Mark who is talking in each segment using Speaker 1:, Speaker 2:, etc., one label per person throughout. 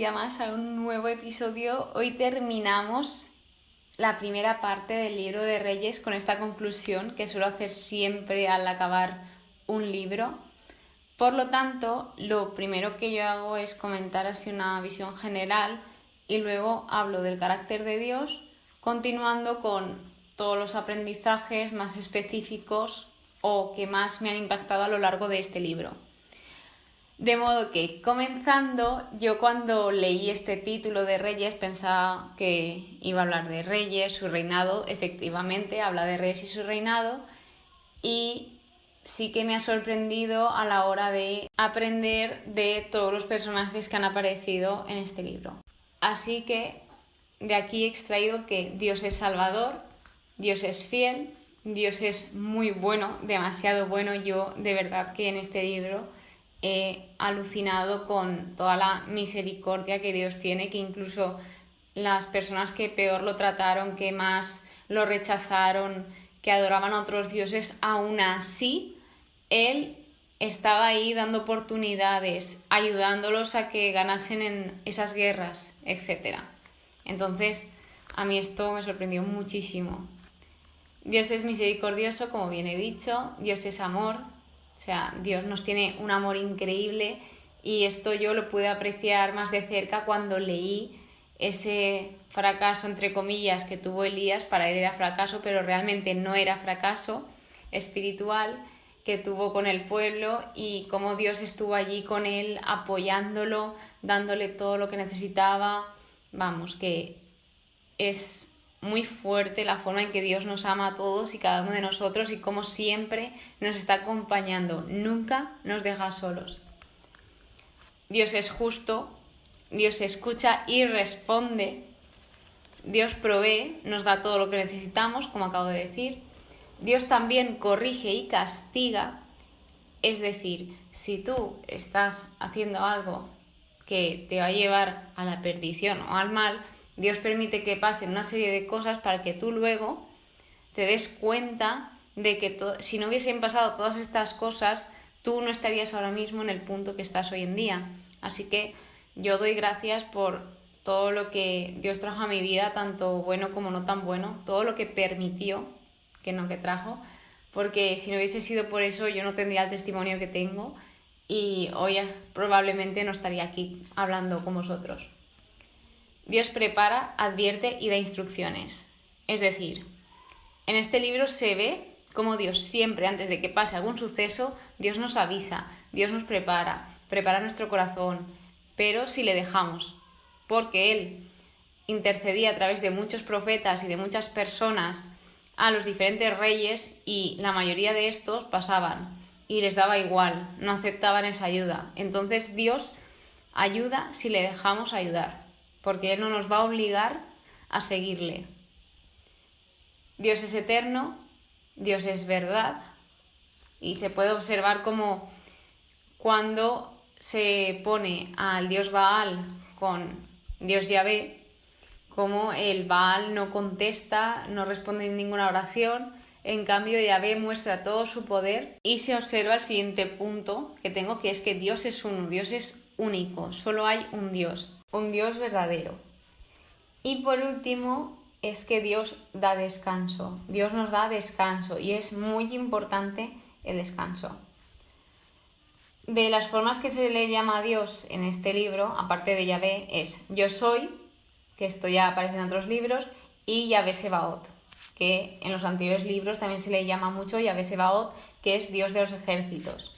Speaker 1: día más a un nuevo episodio. Hoy terminamos la primera parte del libro de Reyes con esta conclusión que suelo hacer siempre al acabar un libro. Por lo tanto, lo primero que yo hago es comentar así una visión general y luego hablo del carácter de Dios, continuando con todos los aprendizajes más específicos o que más me han impactado a lo largo de este libro. De modo que, comenzando, yo cuando leí este título de Reyes pensaba que iba a hablar de Reyes, su reinado. Efectivamente, habla de Reyes y su reinado, y sí que me ha sorprendido a la hora de aprender de todos los personajes que han aparecido en este libro. Así que de aquí he extraído que Dios es salvador, Dios es fiel, Dios es muy bueno, demasiado bueno. Yo de verdad que en este libro he alucinado con toda la misericordia que Dios tiene, que incluso las personas que peor lo trataron, que más lo rechazaron, que adoraban a otros dioses, aún así Él estaba ahí dando oportunidades, ayudándolos a que ganasen en esas guerras, etc. Entonces, a mí esto me sorprendió muchísimo. Dios es misericordioso, como bien he dicho, Dios es amor. O sea, Dios nos tiene un amor increíble, y esto yo lo pude apreciar más de cerca cuando leí ese fracaso, entre comillas, que tuvo Elías. Para él era fracaso, pero realmente no era fracaso espiritual, que tuvo con el pueblo, y cómo Dios estuvo allí con él, apoyándolo, dándole todo lo que necesitaba. Vamos, que es muy fuerte la forma en que Dios nos ama a todos y cada uno de nosotros, y como siempre nos está acompañando, nunca nos deja solos. Dios es justo, Dios escucha y responde, Dios provee, nos da todo lo que necesitamos, como acabo de decir. Dios también corrige y castiga, es decir, si tú estás haciendo algo que te va a llevar a la perdición o al mal, Dios permite que pasen una serie de cosas para que tú luego te des cuenta de que si no hubiesen pasado todas estas cosas, tú no estarías ahora mismo en el punto que estás hoy en día. Así que yo doy gracias por todo lo que Dios trajo a mi vida, tanto bueno como no tan bueno, todo lo que permitió, que no que trajo, porque si no hubiese sido por eso yo no tendría el testimonio que tengo, y hoy probablemente no estaría aquí hablando con vosotros. Dios prepara, advierte y da instrucciones. Es decir, en este libro se ve cómo Dios siempre, antes de que pase algún suceso, Dios nos avisa, Dios nos prepara nuestro corazón, pero si le dejamos, porque Él intercedía a través de muchos profetas y de muchas personas a los diferentes reyes, y la mayoría de estos pasaban y les daba igual, no aceptaban esa ayuda. Entonces Dios ayuda si le dejamos ayudar, porque Él no nos va a obligar a seguirle. Dios es eterno, Dios es verdad, y se puede observar como cuando se pone al dios Baal con Dios Yahvé, como el Baal no contesta, no responde en ninguna oración. En cambio, Yahvé muestra todo su poder, y se observa el siguiente punto que tengo, que es que Dios es uno, Dios es único, solo hay un Dios verdadero. Y por último, es que Dios da descanso, Dios nos da descanso, y es muy importante el descanso. De las formas que se le llama a Dios en este libro, aparte de Yahvé, es Yo soy, que esto ya aparece en otros libros, y Yahvé Sebaot, que en los anteriores libros también se le llama mucho Yahvé Sebaot, que es Dios de los ejércitos.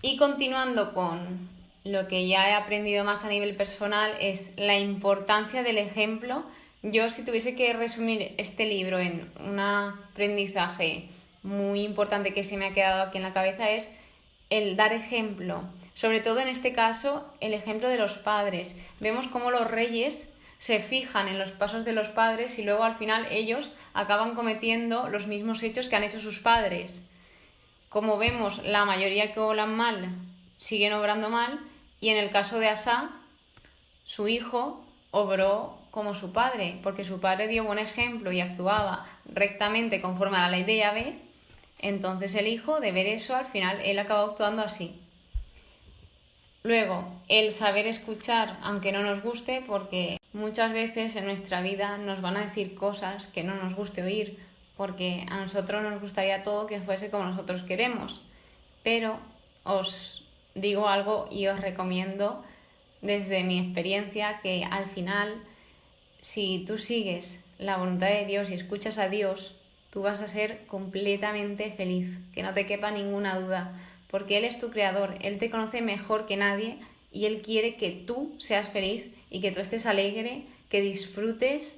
Speaker 1: Y continuando con lo que ya he aprendido más a nivel personal, es la importancia del ejemplo. Yo, si tuviese que resumir este libro en un aprendizaje muy importante que se me ha quedado aquí en la cabeza, es el dar ejemplo. Sobre todo en este caso, el ejemplo de los padres. Vemos cómo los reyes se fijan en los pasos de los padres, y luego al final ellos acaban cometiendo los mismos hechos que han hecho sus padres. Como vemos, la mayoría que obran mal siguen obrando mal, y en el caso de Asa, su hijo obró como su padre, porque su padre dio buen ejemplo y actuaba rectamente conforme a la ley de Yahvé. Entonces el hijo, de ver eso, al final él acabó actuando así. Luego, el saber escuchar, aunque no nos guste, porque muchas veces en nuestra vida nos van a decir cosas que no nos guste oír, porque a nosotros nos gustaría todo que fuese como nosotros queremos. Pero os digo algo y os recomiendo desde mi experiencia que al final, si tú sigues la voluntad de Dios y escuchas a Dios, tú vas a ser completamente feliz, que no te quepa ninguna duda, porque Él es tu creador, Él te conoce mejor que nadie y Él quiere que tú seas feliz y que tú estés alegre, que disfrutes.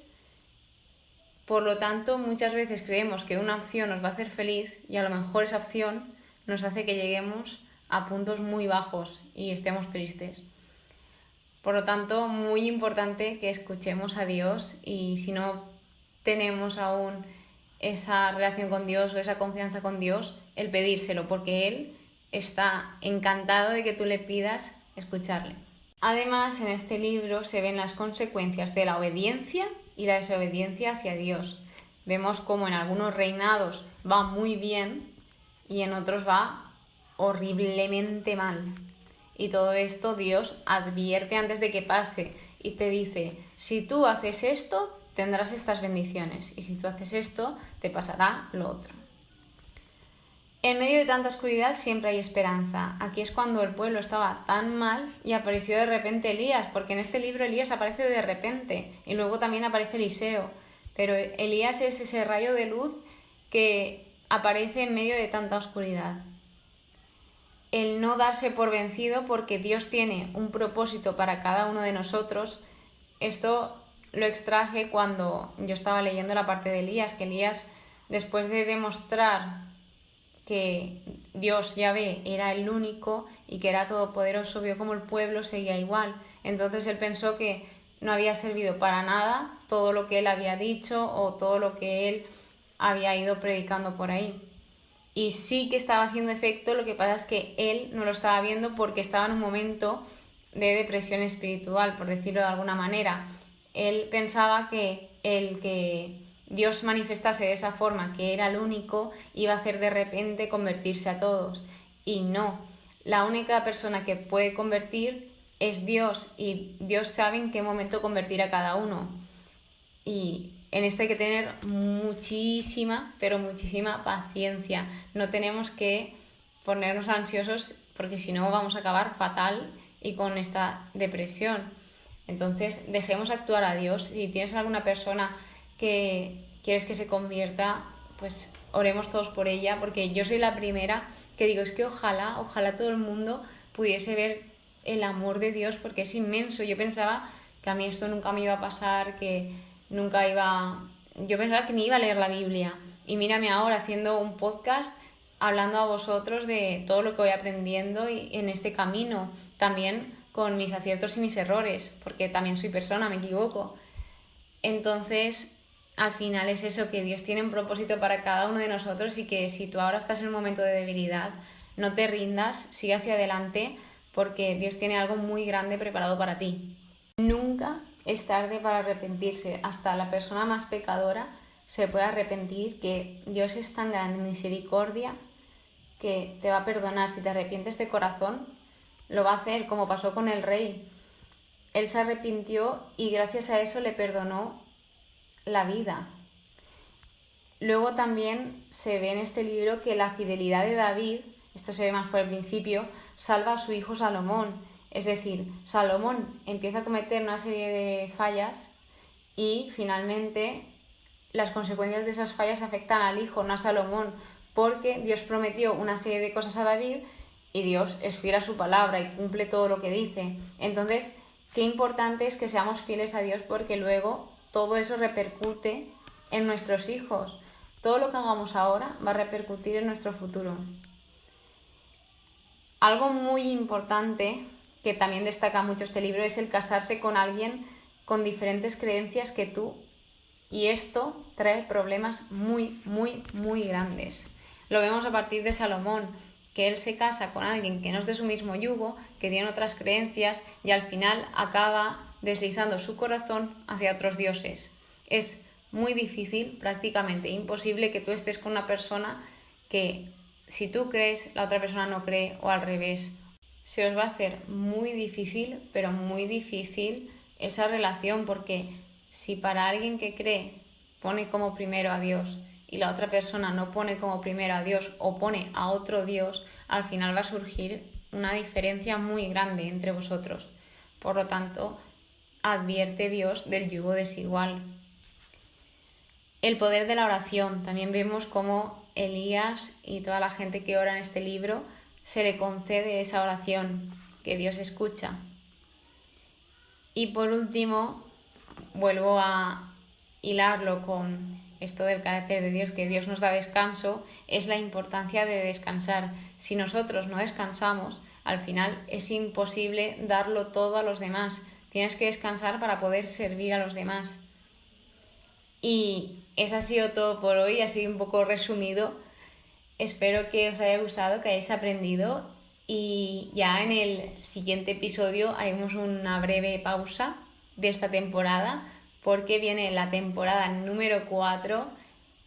Speaker 1: Por lo tanto, muchas veces creemos que una opción nos va a hacer feliz y a lo mejor esa opción nos hace que lleguemos a puntos muy bajos y estemos tristes. Por lo tanto, muy importante que escuchemos a Dios y si no tenemos aún esa relación con Dios o esa confianza con Dios, el pedírselo, porque Él está encantado de que tú le pidas escucharle. Además, en este libro se ven las consecuencias de la obediencia y la desobediencia hacia Dios. Vemos cómo en algunos reinados va muy bien y en otros va horriblemente mal. Y todo esto Dios advierte antes de que pase y te dice, si tú haces esto, tendrás estas bendiciones y si tú haces esto, te pasará lo otro. En medio de tanta oscuridad siempre hay esperanza. Aquí es cuando el pueblo estaba tan mal y apareció de repente Elías, porque en este libro Elías aparece de repente y luego también aparece Eliseo. Pero Elías es ese rayo de luz que aparece en medio de tanta oscuridad. El no darse por vencido porque Dios tiene un propósito para cada uno de nosotros. Esto lo extraje cuando yo estaba leyendo la parte de Elías, que Elías, después de demostrar que Dios, Yahvé, era el único y que era todopoderoso, vio como el pueblo seguía igual. Entonces él pensó que no había servido para nada todo lo que él había dicho o todo lo que él había ido predicando por ahí. Y sí que estaba haciendo efecto, lo que pasa es que él no lo estaba viendo porque estaba en un momento de depresión espiritual, por decirlo de alguna manera. Él pensaba que el que Dios manifestase de esa forma, que era el único, iba a hacer de repente convertirse a todos. Y no, la única persona que puede convertir es Dios y Dios sabe en qué momento convertir a cada uno. Y en esto hay que tener muchísima, pero muchísima paciencia. No tenemos que ponernos ansiosos porque si no vamos a acabar fatal y con esta depresión. Entonces dejemos actuar a Dios. Si tienes alguna persona que quieres que se convierta, pues oremos todos por ella, porque yo soy la primera que digo, es que ojalá todo el mundo pudiese ver el amor de Dios porque es inmenso. Yo pensaba que a mí esto nunca me iba a pasar, que yo pensaba que ni iba a leer la Biblia y mírame ahora haciendo un podcast hablando a vosotros de todo lo que voy aprendiendo y en este camino, también con mis aciertos y mis errores, porque también soy persona, me equivoco. Entonces, al final es eso, que Dios tiene un propósito para cada uno de nosotros y que si tú ahora estás en un momento de debilidad, no te rindas, sigue hacia adelante porque Dios tiene algo muy grande preparado para ti. Nunca es tarde para arrepentirse, hasta la persona más pecadora se puede arrepentir, que Dios es tan grande en misericordia que te va a perdonar. Si te arrepientes de corazón, lo va a hacer, como pasó con el rey. Él se arrepintió y gracias a eso le perdonó la vida. Luego también se ve en este libro que la fidelidad de David, esto se ve más por el principio, salva a su hijo Salomón. Es decir, Salomón empieza a cometer una serie de fallas y finalmente las consecuencias de esas fallas afectan al hijo, no a Salomón, porque Dios prometió una serie de cosas a David y Dios es fiel a su palabra y cumple todo lo que dice. Entonces, qué importante es que seamos fieles a Dios porque luego todo eso repercute en nuestros hijos. Todo lo que hagamos ahora va a repercutir en nuestro futuro. Algo muy importante que también destaca mucho este libro es el casarse con alguien con diferentes creencias que tú, y esto trae problemas muy, muy, muy grandes. Lo vemos a partir de Salomón, que él se casa con alguien que no es de su mismo yugo, que tiene otras creencias y al final acaba deslizando su corazón hacia otros dioses. Es muy difícil, prácticamente imposible, que tú estés con una persona que si tú crees, la otra persona no cree o al revés. se os va a hacer muy difícil, pero muy difícil esa relación, porque si para alguien que cree pone como primero a Dios y la otra persona no pone como primero a Dios o pone a otro Dios, al final va a surgir una diferencia muy grande entre vosotros. Por lo tanto, advierte Dios del yugo desigual. El poder de la oración. También vemos cómo Elías y toda la gente que ora en este libro se le concede esa oración que Dios escucha. Y por último, vuelvo a hilarlo con esto del carácter de Dios, que Dios nos da descanso, es la importancia de descansar. Si nosotros no descansamos, al final es imposible darlo todo a los demás. Tienes que descansar para poder servir a los demás. Y eso ha sido todo por hoy, ha sido un poco resumido. Espero que os haya gustado, que hayáis aprendido, y ya en el siguiente episodio haremos una breve pausa de esta temporada porque viene la temporada número 4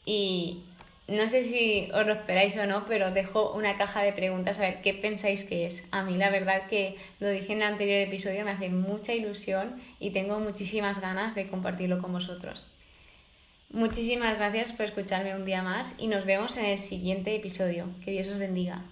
Speaker 1: y no sé si os lo esperáis o no, pero dejo una caja de preguntas a ver qué pensáis que es. A mí la verdad que lo dije en el anterior episodio, me hace mucha ilusión y tengo muchísimas ganas de compartirlo con vosotros. Muchísimas gracias por escucharme un día más y nos vemos en el siguiente episodio. Que Dios os bendiga.